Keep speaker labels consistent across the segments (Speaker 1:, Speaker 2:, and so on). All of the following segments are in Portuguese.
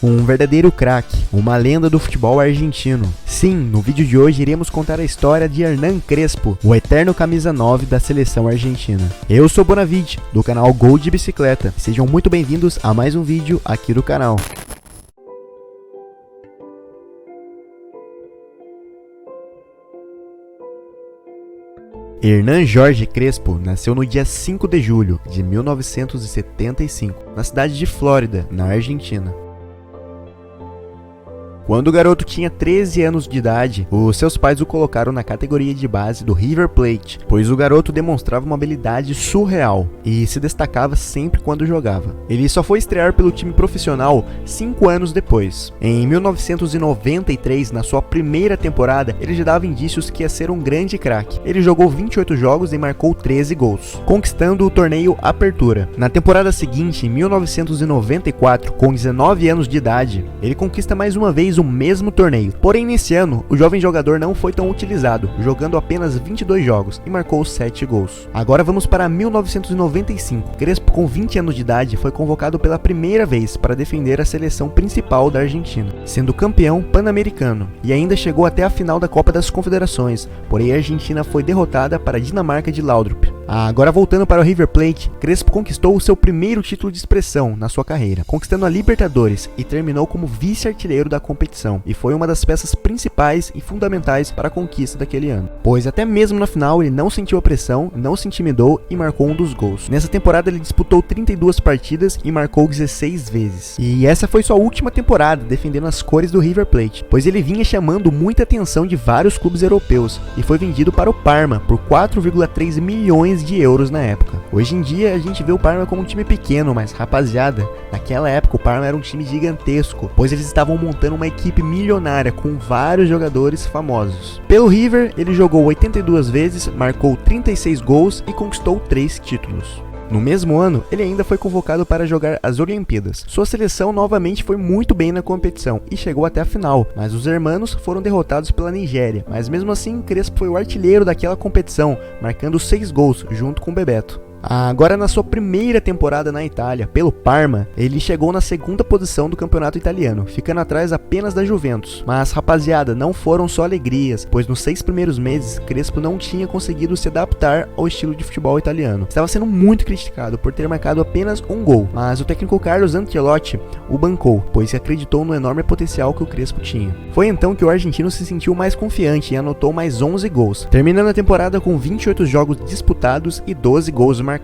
Speaker 1: Um verdadeiro craque, uma lenda do futebol argentino. Sim, no vídeo de hoje iremos contar a história de Hernán Crespo, o eterno camisa 9 da seleção argentina. Eu sou Bonavid, do canal Gol de Bicicleta. Sejam muito bem-vindos a mais um vídeo aqui do canal. Hernán Jorge Crespo nasceu no dia 5 de julho de 1975, na cidade de Flórida, na Argentina. Quando o garoto tinha 13 anos de idade, os seus pais o colocaram na categoria de base do River Plate, pois o garoto demonstrava uma habilidade surreal e se destacava sempre quando jogava. Ele só foi estrear pelo time profissional 5 anos depois. Em 1993, na sua primeira temporada, ele já dava indícios que ia ser um grande craque. Ele jogou 28 jogos e marcou 13 gols, conquistando o torneio Apertura. Na temporada seguinte, em 1994, com 19 anos de idade, ele conquista mais uma vez o mesmo torneio. Porém, nesse ano, o jovem jogador não foi tão utilizado, jogando apenas 22 jogos e marcou 7 gols. Agora vamos para 1995. Crespo, com 20 anos de idade, foi convocado pela primeira vez para defender a seleção principal da Argentina, sendo campeão pan-americano, e ainda chegou até a final da Copa das Confederações, porém a Argentina foi derrotada para a Dinamarca de Laudrup. Agora voltando para o River Plate, Crespo conquistou o seu primeiro título de expressão na sua carreira, conquistando a Libertadores e terminou como vice-artilheiro da competição, e foi uma das peças principais e fundamentais para a conquista daquele ano, pois até mesmo na final ele não sentiu a pressão, não se intimidou e marcou um dos gols. Nessa temporada ele disputou 32 partidas e marcou 16 vezes, e essa foi sua última temporada defendendo as cores do River Plate, pois ele vinha chamando muita atenção de vários clubes europeus e foi vendido para o Parma por 4,3 milhões de euros na época. Hoje em dia a gente vê o Parma como um time pequeno, mas rapaziada, naquela época o Parma era um time gigantesco, pois eles estavam montando uma equipe milionária com vários jogadores famosos. Pelo River, ele jogou 82 vezes, marcou 36 gols e conquistou 3 títulos. No mesmo ano, ele ainda foi convocado para jogar as Olimpíadas. Sua seleção novamente foi muito bem na competição e chegou até a final, mas os hermanos foram derrotados pela Nigéria. Mas mesmo assim, Crespo foi o artilheiro daquela competição, marcando 6 gols junto com Bebeto. Agora, na sua primeira temporada na Itália, pelo Parma, ele chegou na segunda posição do campeonato italiano, ficando atrás apenas da Juventus. Mas, rapaziada, não foram só alegrias, pois nos 6 primeiros meses, Crespo não tinha conseguido se adaptar ao estilo de futebol italiano. Estava sendo muito criticado por ter marcado apenas um gol, mas o técnico Carlos Ancelotti o bancou, pois acreditou no enorme potencial que o Crespo tinha. Foi então que o argentino se sentiu mais confiante e anotou mais 11 gols, terminando a temporada com 28 jogos disputados e 12 gols marcados.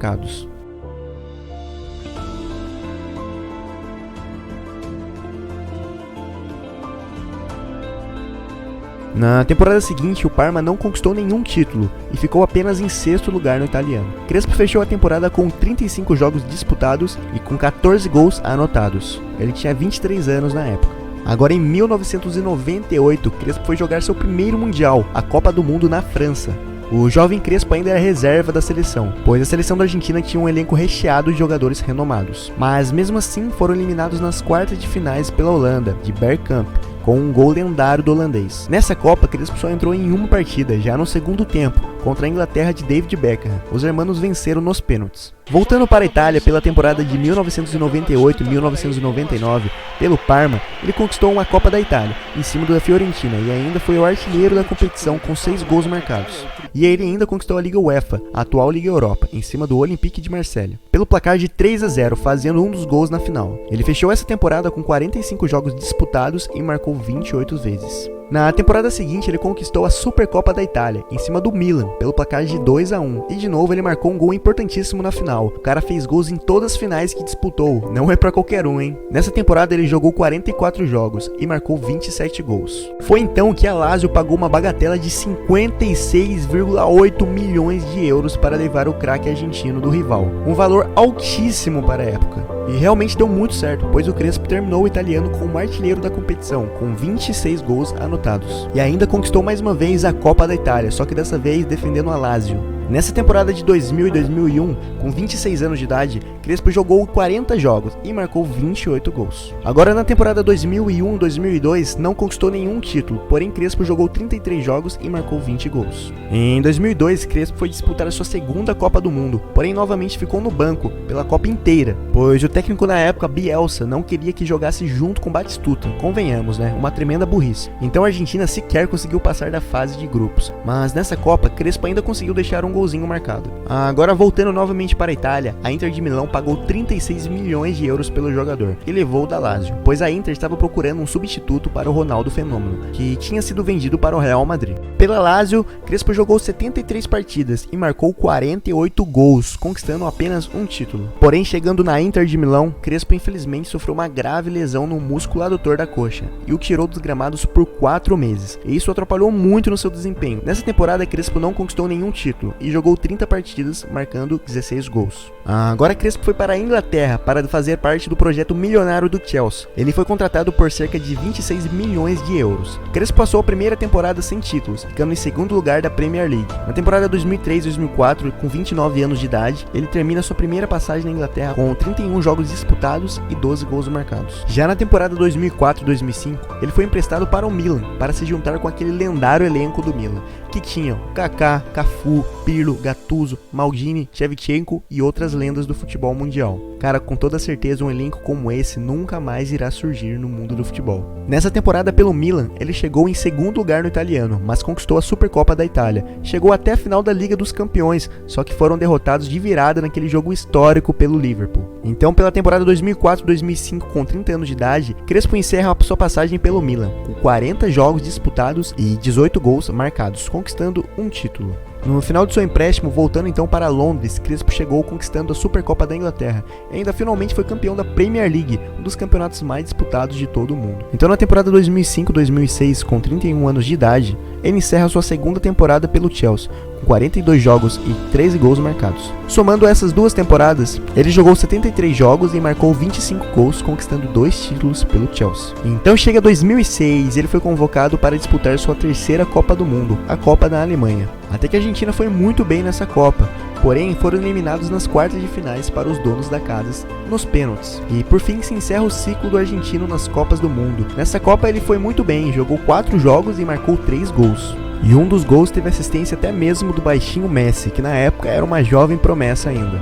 Speaker 1: Na temporada seguinte, o Parma não conquistou nenhum título e ficou apenas em 6º lugar no italiano. Crespo fechou a temporada com 35 jogos disputados e com 14 gols anotados. Ele tinha 23 anos na época. Agora, em 1998, Crespo foi jogar seu primeiro Mundial, a Copa do Mundo na França. O jovem Crespo ainda era reserva da seleção, pois a seleção da Argentina tinha um elenco recheado de jogadores renomados. Mas mesmo assim foram eliminados nas quartas de finais pela Holanda, de Bergkamp, com um gol lendário do holandês. Nessa Copa, Crespo só entrou em uma partida, já no segundo tempo, contra a Inglaterra de David Beckham. Os hermanos venceram nos pênaltis. Voltando para a Itália, pela temporada de 1998 e 1999, pelo Parma, ele conquistou uma Copa da Itália, em cima da Fiorentina, e ainda foi o artilheiro da competição com 6 gols marcados. E ele ainda conquistou a Liga UEFA, a atual Liga Europa, em cima do Olympique de Marselha, pelo placar de 3-0, fazendo um dos gols na final. Ele fechou essa temporada com 45 jogos disputados e marcou 28 vezes. Na temporada seguinte, ele conquistou a Supercopa da Itália, em cima do Milan, pelo placar de 2-1. E de novo ele marcou um gol importantíssimo na final. O cara fez gols em todas as finais que disputou, não é pra qualquer um, hein? Nessa temporada ele jogou 44 jogos e marcou 27 gols. Foi então que a Lazio pagou uma bagatela de 56,8 milhões de euros para levar o craque argentino do rival. Um valor altíssimo para a época. E realmente deu muito certo, pois o Crespo terminou o italiano como artilheiro da competição, com 26 gols anotados. E ainda conquistou mais uma vez a Copa da Itália, só que dessa vez defendendo a Lazio. Nessa temporada de 2000 e 2001, com 26 anos de idade, Crespo jogou 40 jogos e marcou 28 gols. Agora na temporada 2001 e 2002 não conquistou nenhum título, porém Crespo jogou 33 jogos e marcou 20 gols. Em 2002, Crespo foi disputar a sua segunda Copa do Mundo, porém novamente ficou no banco pela Copa inteira, pois o técnico na época, Bielsa, não queria que jogasse junto com Batistuta, convenhamos, né? Uma tremenda burrice. Então a Argentina sequer conseguiu passar da fase de grupos, mas nessa Copa, Crespo ainda conseguiu deixar um golzinho marcado. Agora voltando novamente para a Itália, a Inter de Milão pagou 36 milhões de euros pelo jogador e levou o da Lazio, pois a Inter estava procurando um substituto para o Ronaldo Fenômeno, que tinha sido vendido para o Real Madrid. Pela Lazio, Crespo jogou 73 partidas e marcou 48 gols, conquistando apenas um título. Porém, chegando na Inter de Milão, Crespo infelizmente sofreu uma grave lesão no músculo adutor da coxa e o tirou dos gramados por 4 meses, e isso atrapalhou muito no seu desempenho. Nessa temporada, Crespo não conquistou nenhum título e jogou 30 partidas, marcando 16 gols. Agora Crespo foi para a Inglaterra para fazer parte do projeto milionário do Chelsea. Ele foi contratado por cerca de 26 milhões de euros. Crespo passou a primeira temporada sem títulos, ficando em segundo lugar da Premier League. Na temporada 2003-2004, com 29 anos de idade, ele termina sua primeira passagem na Inglaterra com 31 jogos disputados e 12 gols marcados. Já na temporada 2004-2005, ele foi emprestado para o Milan, para se juntar com aquele lendário elenco do Milan, que tinham Kaká, Cafu, Pirlo, Gattuso, Maldini, Shevchenko e outras lendas do futebol mundial. Cara, com toda certeza um elenco como esse nunca mais irá surgir no mundo do futebol. Nessa temporada pelo Milan, ele chegou em segundo lugar no italiano, mas conquistou a Supercopa da Itália. Chegou até a final da Liga dos Campeões, só que foram derrotados de virada naquele jogo histórico pelo Liverpool. Então, pela temporada 2004-2005, com 30 anos de idade, Crespo encerra a sua passagem pelo Milan, com 40 jogos disputados e 18 gols marcados, conquistando um título. No final de seu empréstimo, voltando então para Londres, Crespo chegou conquistando a Supercopa da Inglaterra e ainda finalmente foi campeão da Premier League, um dos campeonatos mais disputados de todo o mundo. Então na temporada 2005-2006, com 31 anos de idade, ele encerra sua segunda temporada pelo Chelsea, com 42 jogos e 13 gols marcados. Somando essas duas temporadas, ele jogou 73 jogos e marcou 25 gols, conquistando 2 títulos pelo Chelsea. Então chega 2006, ele foi convocado para disputar sua terceira Copa do Mundo, a Copa da Alemanha. Até que a Argentina foi muito bem nessa Copa, porém foram eliminados nas quartas de finais para os donos da casa nos pênaltis. E por fim se encerra o ciclo do argentino nas Copas do Mundo. Nessa Copa ele foi muito bem, jogou 4 jogos e marcou 3 gols. E um dos gols teve assistência até mesmo do baixinho Messi, que na época era uma jovem promessa ainda.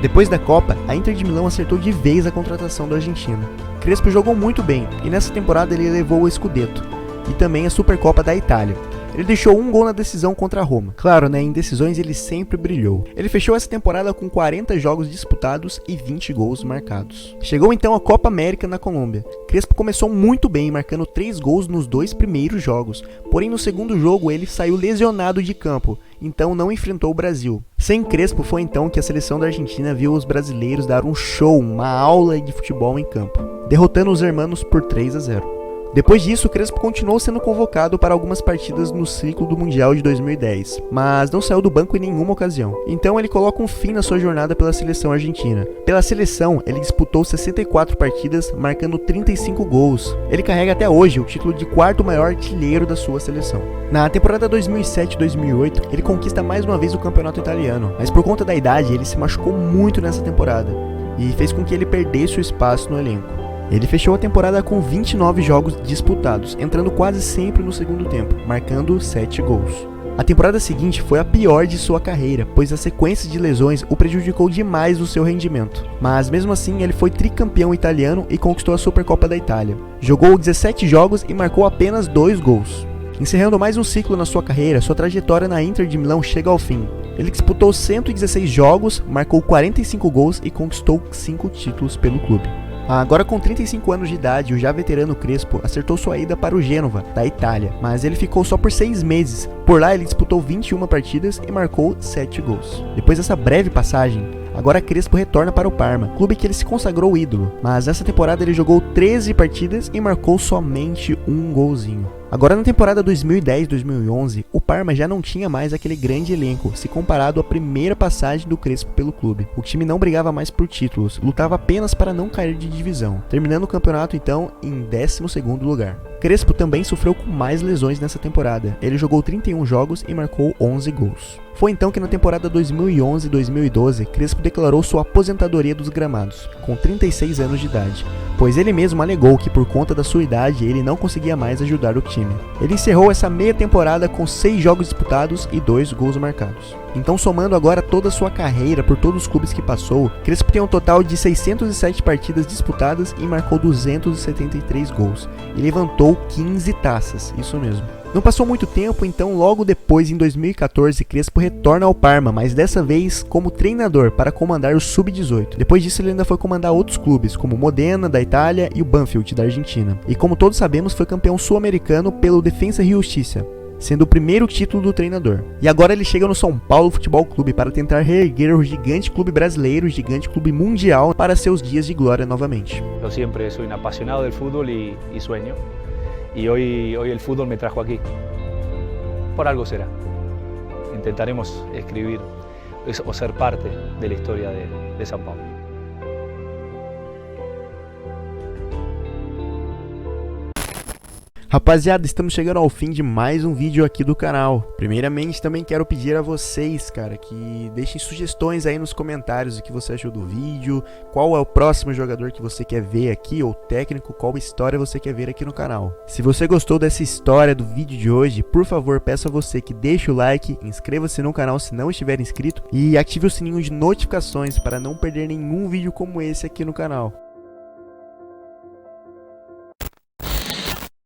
Speaker 1: Depois da Copa, a Inter de Milão acertou de vez a contratação do argentino. Crespo jogou muito bem, e nessa temporada ele levou o Scudetto, e também a Supercopa da Itália. Ele deixou um gol na decisão contra a Roma. Claro, né, em decisões ele sempre brilhou. Ele fechou essa temporada com 40 jogos disputados e 20 gols marcados. Chegou então a Copa América na Colômbia. Crespo começou muito bem, marcando 3 gols nos 2 primeiros jogos. Porém, no segundo jogo ele saiu lesionado de campo, então não enfrentou o Brasil. Sem Crespo foi então que a seleção da Argentina viu os brasileiros dar um show, uma aula de futebol em campo, derrotando os hermanos por 3-0. Depois disso, Crespo continuou sendo convocado para algumas partidas no ciclo do Mundial de 2010, mas não saiu do banco em nenhuma ocasião. Então ele coloca um fim na sua jornada pela seleção argentina. Pela seleção, ele disputou 64 partidas, marcando 35 gols. Ele carrega até hoje o título de quarto maior artilheiro da sua seleção. Na temporada 2007-2008, ele conquista mais uma vez o campeonato italiano, mas por conta da idade, ele se machucou muito nessa temporada e fez com que ele perdesse o espaço no elenco. Ele fechou a temporada com 29 jogos disputados, entrando quase sempre no segundo tempo, marcando 7 gols. A temporada seguinte foi a pior de sua carreira, pois a sequência de lesões o prejudicou demais no seu rendimento. Mas mesmo assim ele foi tricampeão italiano e conquistou a Supercopa da Itália. Jogou 17 jogos e marcou apenas 2 gols. Encerrando mais um ciclo na sua carreira, sua trajetória na Inter de Milão chega ao fim. Ele disputou 116 jogos, marcou 45 gols e conquistou 5 títulos pelo clube. Agora com 35 anos de idade, o já veterano Crespo acertou sua ida para o Gênova, da Itália, mas ele ficou só por 6 meses. Por lá ele disputou 21 partidas e marcou 7 gols. Depois dessa breve passagem, agora Crespo retorna para o Parma, clube que ele se consagrou ídolo, mas nessa temporada ele jogou 13 partidas e marcou somente um golzinho. Agora na temporada 2010-2011, o Parma já não tinha mais aquele grande elenco, se comparado à primeira passagem do Crespo pelo clube. O time não brigava mais por títulos, lutava apenas para não cair de divisão, terminando o campeonato então em 12º lugar. Crespo também sofreu com mais lesões nessa temporada, ele jogou 31 jogos e marcou 11 gols. Foi então que na temporada 2011-2012, Crespo declarou sua aposentadoria dos gramados, com 36 anos de idade, pois ele mesmo alegou que por conta da sua idade ele não conseguia mais ajudar o time. Ele encerrou essa meia temporada com 6 jogos disputados e 2 gols marcados. Então, somando agora toda a sua carreira por todos os clubes que passou, Crespo tem um total de 607 partidas disputadas e marcou 273 gols. E levantou 15 taças, isso mesmo. Não passou muito tempo, então logo depois, em 2014, Crespo retorna ao Parma, mas dessa vez como treinador para comandar o Sub-18. Depois disso ele ainda foi comandar outros clubes, como o Modena, da Itália, e o Banfield, da Argentina. E como todos sabemos, foi campeão sul-americano pelo Defensa e Justiça, sendo o primeiro título do treinador. E agora ele chega no São Paulo Futebol Clube para tentar reerguer o gigante clube brasileiro, o gigante clube mundial, para seus dias de glória novamente.
Speaker 2: Eu sempre sou um apaixonado do futebol e sonho. Y hoy el fútbol me trajo aquí. Por algo será. Intentaremos escribir o ser parte de la historia de São Paulo.
Speaker 1: Rapaziada, estamos chegando ao fim de mais um vídeo aqui do canal. Primeiramente, também quero pedir a vocês, cara, que deixem sugestões aí nos comentários do que você achou do vídeo, qual é o próximo jogador que você quer ver aqui, ou técnico, qual história você quer ver aqui no canal. Se você gostou dessa história do vídeo de hoje, por favor, peço a você que deixe o like, inscreva-se no canal se não estiver inscrito e ative o sininho de notificações para não perder nenhum vídeo como esse aqui no canal.